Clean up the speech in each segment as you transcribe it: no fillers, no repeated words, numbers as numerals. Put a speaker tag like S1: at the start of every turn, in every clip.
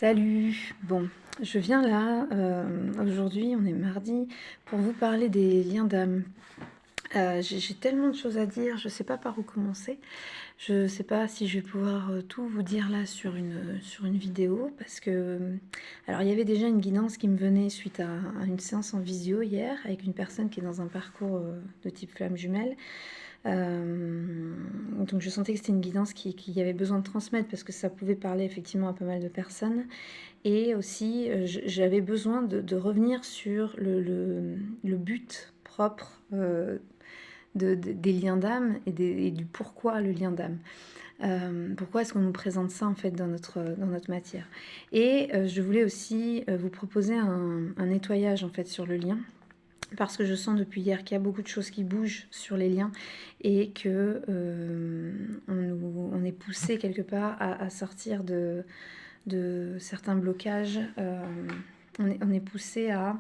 S1: Salut! Bon, je viens là, aujourd'hui, on est mardi, pour vous parler des liens d'âme. J'ai tellement de choses à dire, je sais pas par où commencer. Je sais pas si je vais pouvoir, tout vous dire là sur une vidéo parce que, alors il y avait déjà une guidance qui me venait suite à une séance en visio hier avec une personne qui est dans un parcours, de type flamme jumelle. Donc je sentais que c'était une guidance qui avait besoin de transmettre parce que ça pouvait parler effectivement à pas mal de personnes. Et aussi, j'avais besoin de revenir sur le but propre des liens d'âme et du pourquoi le lien d'âme. Pourquoi est-ce qu'on nous présente ça en fait dans notre matière. Et je voulais aussi vous proposer un nettoyage en fait sur le lien. Parce que je sens depuis hier qu'il y a beaucoup de choses qui bougent sur les liens et que on est poussé quelque part à sortir de certains blocages. On est poussé à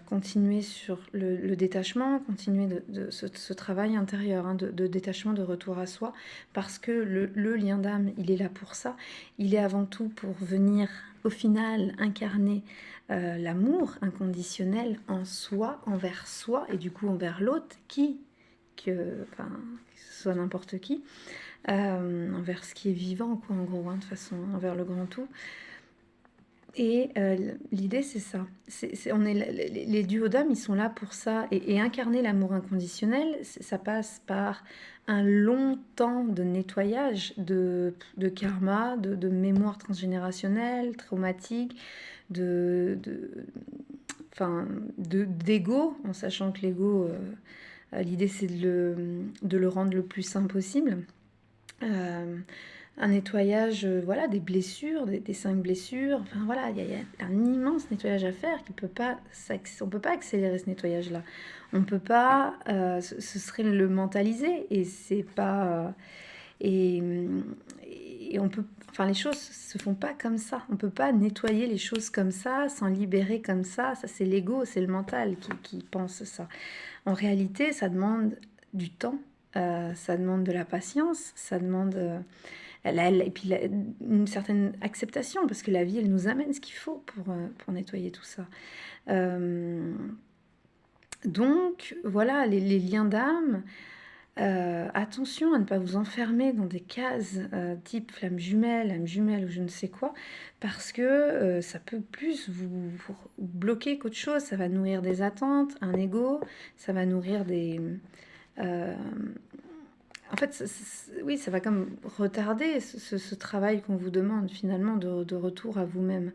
S1: continuer sur le détachement, continuer de ce travail intérieur, de détachement, de retour à soi, parce que le lien d'âme, il est là pour ça. Il est avant tout pour venir, au final, incarner l'amour inconditionnel en soi, envers soi, et du coup envers l'autre, que ce soit n'importe qui, envers ce qui est vivant, quoi, en gros, de façon, envers le grand tout. Et l'idée, c'est ça. Les duos d'âme, ils sont là pour ça. Et incarner l'amour inconditionnel, ça passe par un long temps de nettoyage de karma, de mémoire transgénérationnelle, traumatique, d'ego, en sachant que l'ego, l'idée, c'est de le rendre le plus sain possible. Un nettoyage, voilà, des blessures, des 5 blessures. Enfin voilà, il y a un immense nettoyage à faire on peut pas accélérer ce nettoyage-là. On peut pas, ce serait le mentaliser et c'est pas, et, et on peut, enfin les choses se font pas comme ça. On peut pas nettoyer les choses comme ça, s'en libérer comme ça. Ça c'est l'ego, c'est le mental qui pense ça. En réalité, ça demande du temps, ça demande de la patience, ça demande et puis une certaine acceptation, parce que la vie, elle nous amène ce qu'il faut pour nettoyer tout ça. Donc, voilà, les liens d'âme, attention à ne pas vous enfermer dans des cases type flamme jumelle, âme jumelle ou je ne sais quoi, parce que ça peut plus vous bloquer qu'autre chose. Ça va nourrir des attentes, un ego, ça va nourrir des... en fait, oui, ça va comme retarder ce travail qu'on vous demande finalement de retour à vous-même.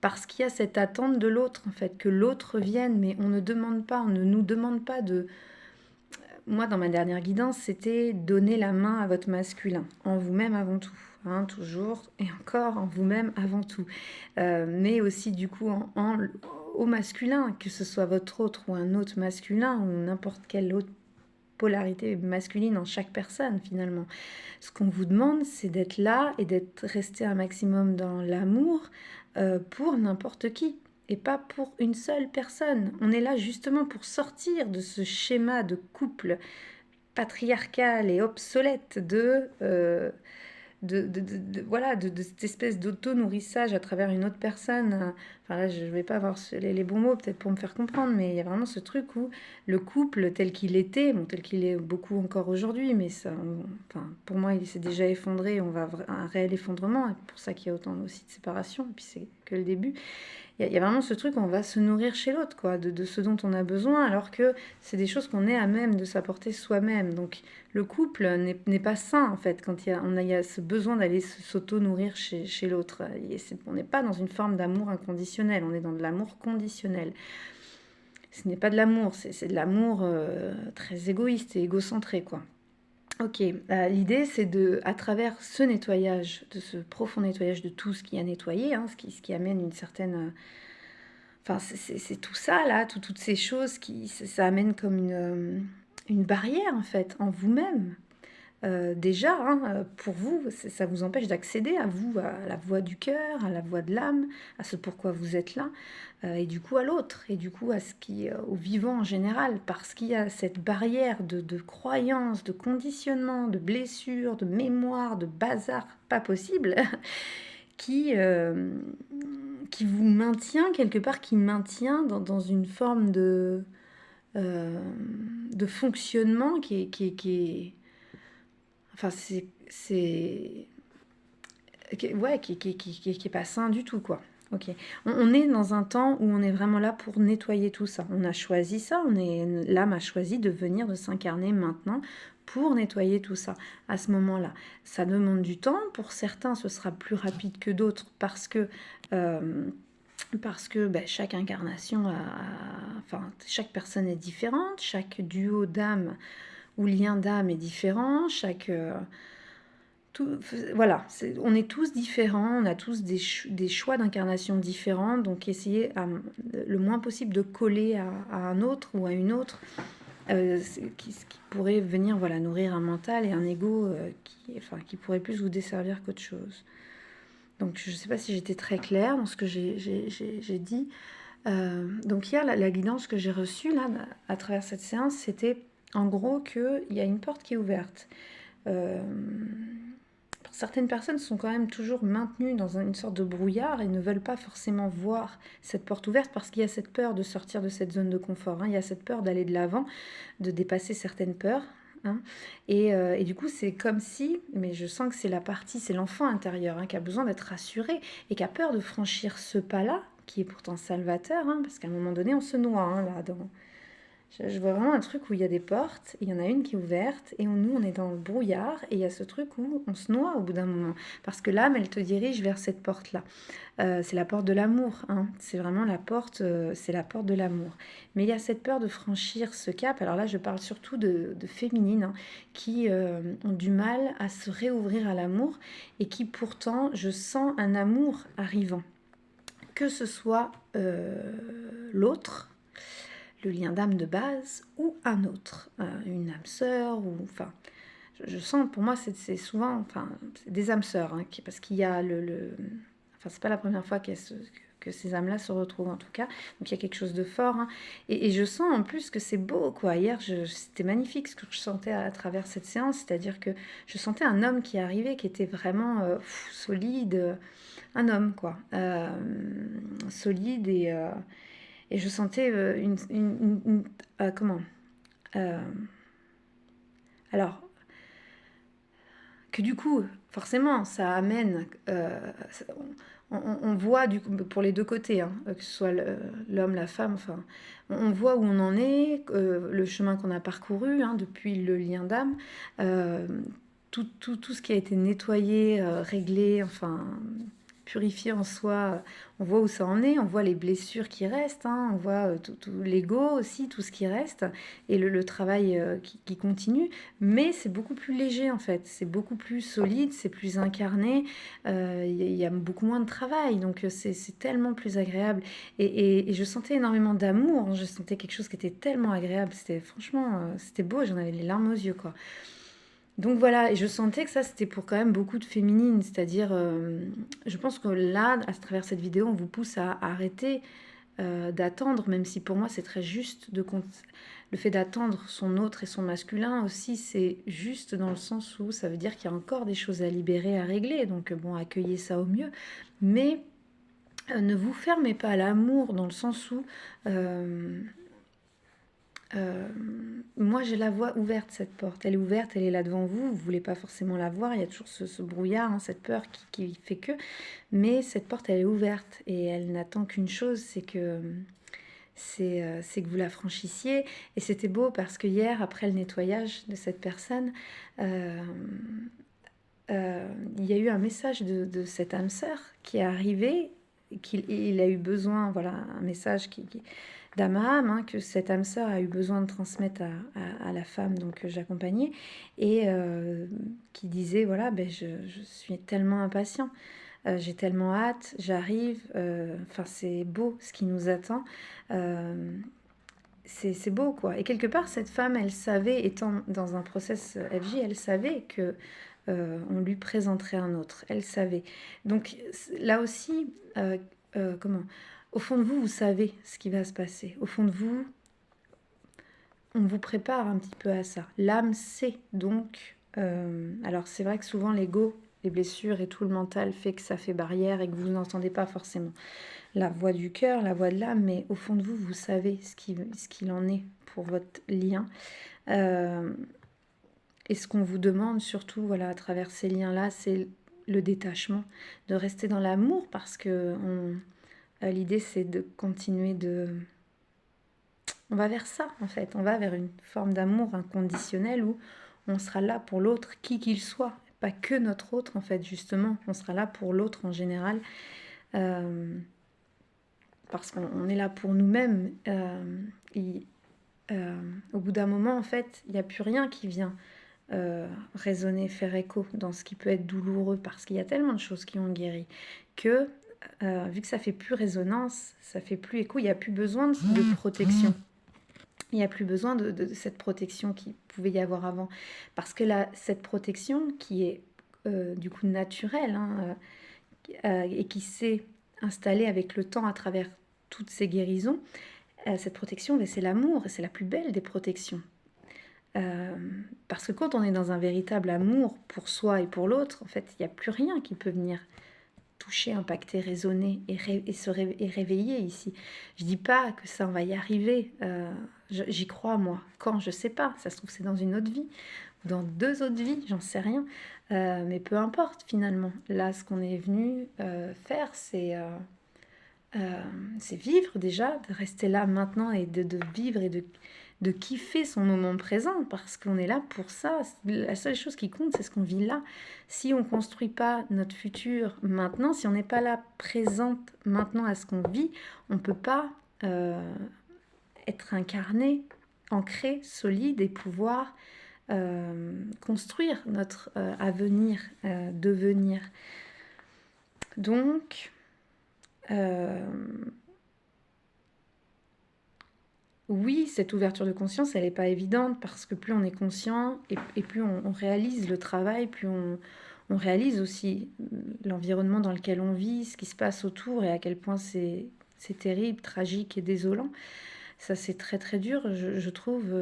S1: Parce qu'il y a cette attente de l'autre, en fait, que l'autre vienne, mais on ne demande pas, on ne nous demande pas de... Moi, dans ma dernière guidance, c'était donner la main à votre masculin, en vous-même avant tout, hein, toujours, et encore en vous-même avant tout. Mais aussi, du coup, au masculin, que ce soit votre autre ou un autre masculin, ou n'importe quel autre polarité masculine en chaque personne finalement. Ce qu'on vous demande, c'est d'être là et d'être resté un maximum dans l'amour pour n'importe qui et pas pour une seule personne. On est là justement pour sortir de ce schéma de couple patriarcal et obsolète voilà, de cette espèce d'auto-nourrissage à travers une autre personne. Enfin là, je ne vais pas avoir les bons mots peut-être pour me faire comprendre, mais il y a vraiment ce truc où le couple tel qu'il était, bon, tel qu'il est beaucoup encore aujourd'hui, mais ça, enfin, pour moi, il s'est déjà effondré, on va un réel effondrement, et pour ça qu'il y a autant aussi de séparation, et puis c'est que le début. Il y a vraiment ce truc, on va se nourrir chez l'autre, quoi, de ce dont on a besoin, alors que c'est des choses qu'on est à même de s'apporter soi-même. Donc le couple n'est pas sain, en fait, quand il y a ce besoin d'aller s'auto-nourrir chez l'autre. On n'est pas dans une forme d'amour inconditionnel, on est dans de l'amour conditionnel. Ce n'est pas de l'amour, c'est de l'amour très égoïste et égocentré, quoi. Ok, l'idée c'est à travers ce nettoyage, de ce profond nettoyage de tout ce qui a nettoyé, hein, ce qui amène une certaine... Enfin, c'est tout ça là, toutes ces choses ça amène comme une barrière en fait, en vous-même. Déjà, hein, pour vous, ça vous empêche d'accéder à vous, à la voix du cœur, à la voix de l'âme, à ce pourquoi vous êtes là, et du coup à l'autre, et du coup à ce qui, au vivant en général, parce qu'il y a cette barrière de croyances, de conditionnement, de blessures, de mémoire, de bazar pas possible, qui, qui vous maintient quelque part, qui maintient dans une forme euh, de fonctionnement enfin, ouais, qui est pas sain du tout, quoi. Ok. On est dans un temps où on est vraiment là pour nettoyer tout ça. On a choisi ça, l'âme a choisi de venir, de s'incarner maintenant pour nettoyer tout ça à ce moment-là. Ça demande du temps. Pour certains, ce sera plus rapide que d'autres euh, parce que ben, chaque incarnation, enfin, chaque personne est différente, chaque duo d'âme ou lien d'âme est différent, tout, voilà, on est tous différents, on a tous des choix d'incarnation différents, donc essayer le moins possible de coller à un autre ou à une autre, ce qui pourrait venir voilà, nourrir un mental et un ego qui pourrait plus vous desservir qu'autre chose. Donc je ne sais pas si j'étais très claire dans ce que j'ai dit. Donc hier, la guidance que j'ai reçue là, à travers cette séance, c'était en gros qu'il y a une porte qui est ouverte. Euh, Certaines personnes sont quand même toujours maintenues dans une sorte de brouillard et ne veulent pas forcément voir cette porte ouverte parce qu'il y a cette peur de sortir de cette zone de confort, hein. Il y a cette peur d'aller de l'avant, de dépasser certaines peurs, hein. Et du coup, c'est comme si, mais je sens que c'est l'enfant intérieur, hein, qui a besoin d'être rassuré et qui a peur de franchir ce pas-là, qui est pourtant salvateur, hein, parce qu'à un moment donné, on se noie, hein, là, je vois vraiment un truc où il y a des portes, il y en a une qui est ouverte, et nous, on est dans le brouillard, et il y a ce truc où on se noie au bout d'un moment. Parce que l'âme, elle te dirige vers cette porte-là. C'est la porte de l'amour, hein. C'est vraiment c'est la porte de l'amour. Mais il y a cette peur de franchir ce cap. Alors là, je parle surtout de féminines, hein, qui ont du mal à se réouvrir à l'amour, et qui pourtant, je sens un amour arrivant. Que ce soit l'autre, le lien d'âme de base, ou un autre, une âme sœur, ou enfin, je sens, pour moi, c'est souvent, enfin, c'est des âmes sœurs, hein, parce qu'il y a enfin, c'est pas la première fois que ces âmes-là se retrouvent en tout cas, donc il y a quelque chose de fort, hein. Et je sens en plus que c'est beau, quoi. Hier, c'était magnifique ce que je sentais à travers cette séance, c'est-à-dire que je sentais un homme qui arrivait, qui était vraiment solide, un homme, quoi, solide et je sentais comment euh, alors que du coup forcément ça amène on voit du coup pour les deux côtés, hein, que ce soit l'homme, la femme, enfin on voit où on en est, le chemin qu'on a parcouru, hein, depuis le lien d'âme, euh, tout ce qui a été nettoyé, réglé, enfin purifié en soi, on voit où ça en est, on voit les blessures qui restent, hein, on voit tout l'ego aussi, tout ce qui reste, et le travail qui continue, mais c'est beaucoup plus léger en fait, c'est beaucoup plus solide, c'est plus incarné, y a beaucoup moins de travail, donc c'est tellement plus agréable, et je sentais énormément d'amour, hein, je sentais quelque chose qui était tellement agréable, c'était franchement, c'était beau, j'en avais les larmes aux yeux, quoi. Donc voilà, et je sentais que ça, c'était pour quand même beaucoup de féminines, c'est-à-dire, je pense que là, à travers cette vidéo, on vous pousse à arrêter d'attendre, même si pour moi c'est très juste le fait d'attendre son autre et son masculin aussi, c'est juste dans le sens où ça veut dire qu'il y a encore des choses à libérer, à régler, donc bon, accueillez ça au mieux, mais ne vous fermez pas à l'amour dans le sens où... Euh, moi, je la vois ouverte, cette porte. Elle est ouverte, elle est là devant vous. Vous voulez pas forcément la voir. Il y a toujours ce brouillard, hein, cette peur qui fait que. Mais cette porte, elle est ouverte et elle n'attend qu'une chose, c'est que vous la franchissiez. Et c'était beau parce que hier, après le nettoyage de cette personne, euh, il y a eu un message de cette âme sœur qui est arrivé. Il a eu besoin, voilà, un message d'âme à âme, hein, que cette âme sœur a eu besoin de transmettre à la femme donc que j'accompagnais, et qui disait voilà, ben, je suis tellement impatient, j'ai tellement hâte, j'arrive, enfin c'est beau ce qui nous attend, euh, c'est beau, quoi. Et quelque part, cette femme, elle savait, étant dans un process FJ, elle savait que on lui présenterait un autre. Elle savait. Donc là aussi, comment au fond de vous, vous savez ce qui va se passer. Au fond de vous, on vous prépare un petit peu à ça. L'âme sait donc. Alors c'est vrai que souvent l'ego les blessures et tout le mental fait que ça fait barrière et que vous n'entendez pas forcément la voix du cœur, la voix de l'âme, mais au fond de vous, vous savez ce qu'il en est pour votre lien. Et ce qu'on vous demande surtout, voilà, à travers ces liens-là, c'est le détachement, de rester dans l'amour, parce que l'idée, c'est de continuer de... On va vers ça, en fait. On va vers une forme d'amour inconditionnel où on sera là pour l'autre, qui qu'il soit. Pas que notre autre, en fait, justement. On sera là pour l'autre en général. Parce qu'on est là pour nous-mêmes. Au bout d'un moment, en fait, il n'y a plus rien qui vient résonner, faire écho dans ce qui peut être douloureux, parce qu'il y a tellement de choses qui ont guéri que, vu que ça fait plus résonance, ça fait plus écho, il n'y a plus besoin de protection. Il n'y a plus besoin de cette protection qui pouvait y avoir avant. Parce que cette protection qui est du coup naturelle, et qui s'est installée avec le temps à travers toutes ces guérisons, cette protection, c'est l'amour, et c'est la plus belle des protections. Parce que quand on est dans un véritable amour pour soi et pour l'autre, en fait, il n'y a plus rien qui peut venir toucher, impacter, résonner et réveiller ici. Je dis pas que ça, on va y arriver. J'y crois, moi. Quand, je sais pas. Ça se trouve, c'est dans une autre vie. Dans 2 autres vies, j'en sais rien. Mais peu importe, finalement. Là, ce qu'on est venu faire, c'est vivre déjà, de rester là maintenant et de vivre et de kiffer son moment présent, parce qu'on est là pour ça. La seule chose qui compte, c'est ce qu'on vit là. Si on ne construit pas notre futur maintenant, si on n'est pas là présente maintenant à ce qu'on vit, on ne peut pas être incarné, ancré, solide et pouvoir construire notre avenir, devenir. Donc, oui, cette ouverture de conscience, elle n'est pas évidente, parce que plus on est conscient et plus on réalise le travail, plus on réalise aussi l'environnement dans lequel on vit, ce qui se passe autour et à quel point c'est terrible, tragique et désolant. Ça, c'est très très dur, je trouve,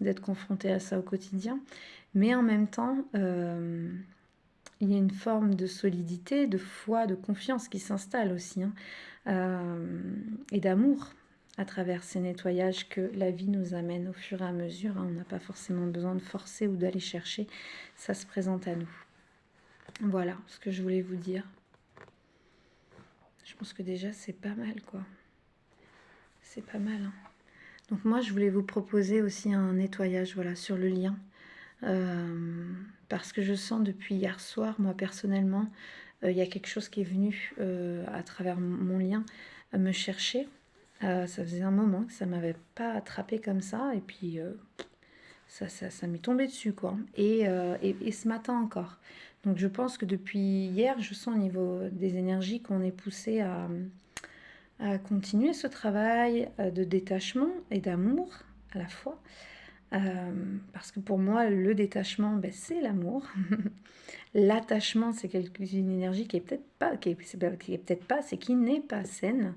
S1: d'être confronté à ça au quotidien. Mais en même temps, il y a une forme de solidité, de foi, de confiance qui s'installe aussi, et d'amour à travers ces nettoyages que la vie nous amène au fur et à mesure. On n'a pas forcément besoin de forcer ou d'aller chercher, ça se présente à nous. Voilà ce que je voulais vous dire. Je pense que déjà c'est pas mal, quoi. C'est pas mal. Donc moi je voulais vous proposer aussi un nettoyage, voilà, sur le lien. Parce que je sens depuis hier soir, moi personnellement, il y a quelque chose qui est venu à travers mon lien me chercher. Ça faisait un moment que ça m'avait pas attrapé comme ça, et puis ça m'est tombé dessus, quoi. Et ce matin encore. Donc je pense que depuis hier, je sens au niveau des énergies qu'on est poussé à continuer ce travail de détachement et d'amour à la fois. Parce que pour moi, le détachement, c'est l'amour. L'attachement, c'est une énergie qui est peut-être pas, c'est qui n'est pas saine.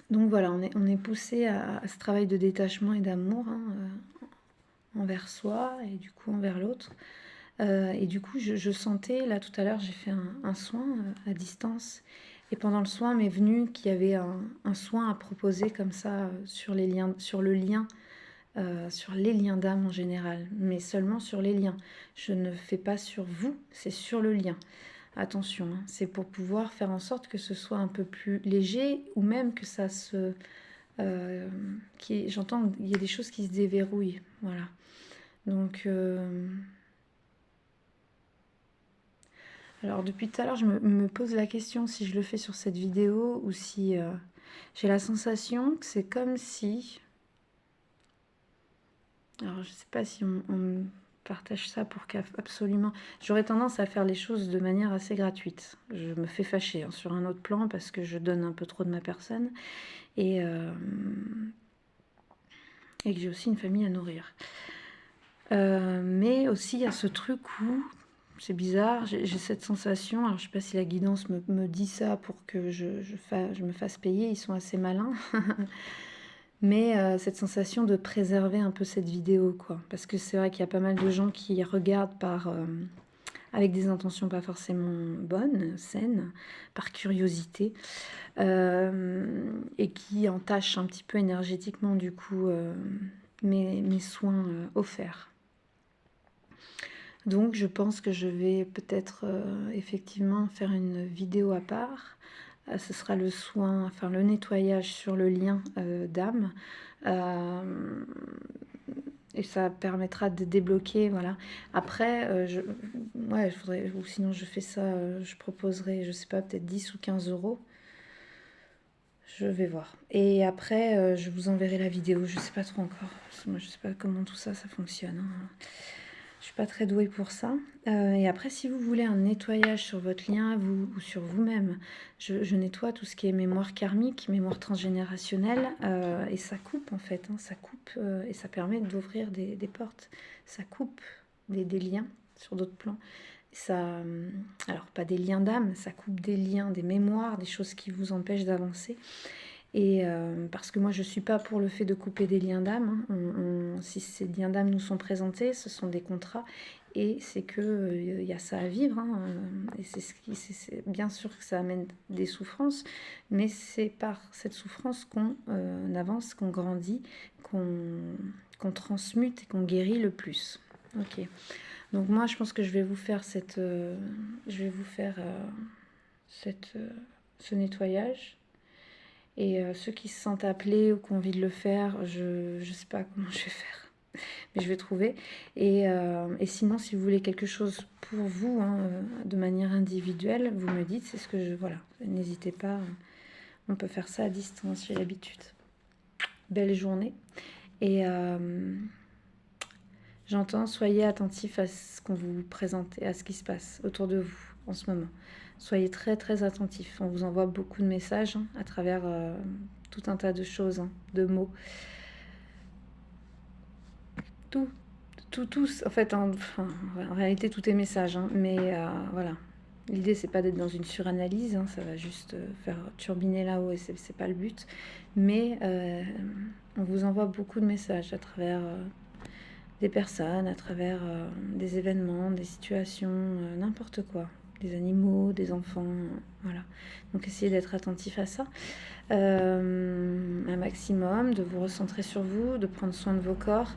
S1: Donc voilà, on est poussé à ce travail de détachement et d'amour, envers soi et du coup envers l'autre. Et du coup, je sentais, là tout à l'heure, j'ai fait un soin à distance. Et pendant le soin m'est venu qu'il y avait un soin à proposer comme ça sur les liens, sur le lien, sur les liens d'âme en général, mais seulement sur les liens. Je ne fais pas sur vous, c'est sur le lien. Attention, c'est pour pouvoir faire en sorte que ce soit un peu plus léger, ou même que ça se... j'entends qu'il y a des choses qui se déverrouillent. Voilà. Donc... alors depuis tout à l'heure, je me pose la question si je le fais sur cette vidéo ou si j'ai la sensation que c'est comme si... Alors je sais pas si on partage ça pour qu'absolument... J'aurais tendance à faire les choses de manière assez gratuite. Je me fais fâcher sur un autre plan parce que je donne un peu trop de ma personne et que j'ai aussi une famille à nourrir. Mais aussi il y a ce truc où... C'est bizarre, j'ai cette sensation, alors je sais pas si la guidance me dit ça pour que je me fasse payer, ils sont assez malins. Mais cette sensation de préserver un peu cette vidéo, quoi. Parce que c'est vrai qu'il y a pas mal de gens qui regardent avec des intentions pas forcément bonnes, saines, par curiosité, et qui entachent un petit peu énergétiquement, du coup, mes soins offerts. Donc je pense que je vais peut-être effectivement faire une vidéo à part. Ce sera le soin, enfin le nettoyage sur le lien d'âme. Et ça permettra de débloquer, voilà. Après, ouais, faudrait, ou sinon je fais ça, je proposerai, je sais pas, peut-être 10 ou 15 euros. Je vais voir. Et après, je vous enverrai la vidéo, je sais pas trop encore. Parce que moi, je sais pas comment tout ça, ça fonctionne, hein. Je suis pas très douée pour ça. Et après, si vous voulez un nettoyage sur votre lien, vous ou sur vous-même, je nettoie tout ce qui est mémoire karmique, mémoire transgénérationnelle, et ça coupe en fait, hein, ça coupe et ça permet d'ouvrir des portes. Ça coupe des liens sur d'autres plans. Ça, alors pas des liens d'âme, ça coupe des liens, des mémoires, des choses qui vous empêchent d'avancer. Et parce que moi, je ne suis pas pour le fait de couper des liens d'âme, hein. Si ces liens d'âme nous sont présentés, ce sont des contrats. Et c'est que il y a ça à vivre, hein. Et c'est bien sûr que ça amène des souffrances, mais c'est par cette souffrance qu'on avance, qu'on grandit, qu'on transmute et qu'on guérit le plus. Ok. Donc moi, je pense que je vais vous faire ce nettoyage. Et ceux qui se sentent appelés ou qui ont envie de le faire, je ne sais pas comment je vais faire, mais je vais trouver. Et sinon, si vous voulez quelque chose pour vous, hein, de manière individuelle, vous me dites, c'est ce que je... Voilà, n'hésitez pas, on peut faire ça à distance, j'ai l'habitude. Belle journée. Et j'entends, soyez attentifs à ce qu'on vous présente et à ce qui se passe autour de vous en ce moment. Soyez très très attentifs. On vous envoie beaucoup de messages, hein, à travers tout un tas de choses, hein, de mots. Tous, en fait, enfin, en réalité, tout est message, hein, mais voilà. L'idée, c'est pas d'être dans une suranalyse, hein, ça va juste faire turbiner là-haut et c'est pas le but. Mais on vous envoie beaucoup de messages à travers des personnes, à travers des événements, des situations, n'importe quoi. Des animaux, des enfants, voilà. Donc essayez d'être attentif à ça. Un maximum, de vous recentrer sur vous, de prendre soin de vos corps.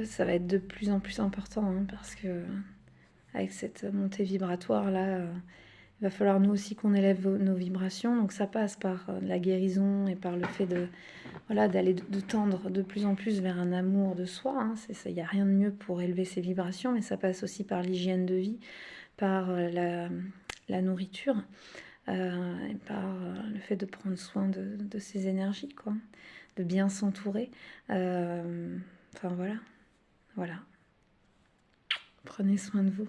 S1: Ça va être de plus en plus important, hein, parce que avec cette montée vibratoire là, il va falloir nous aussi qu'on élève nos vibrations. Donc ça passe par la guérison et par le fait de voilà, d'aller de tendre de plus en plus vers un amour de soi, hein. Il n'y a rien de mieux pour élever ses vibrations, mais ça passe aussi par l'hygiène de vie, par la nourriture, et par le fait de prendre soin de ses énergies, quoi, de bien s'entourer. Enfin voilà. Prenez soin de vous.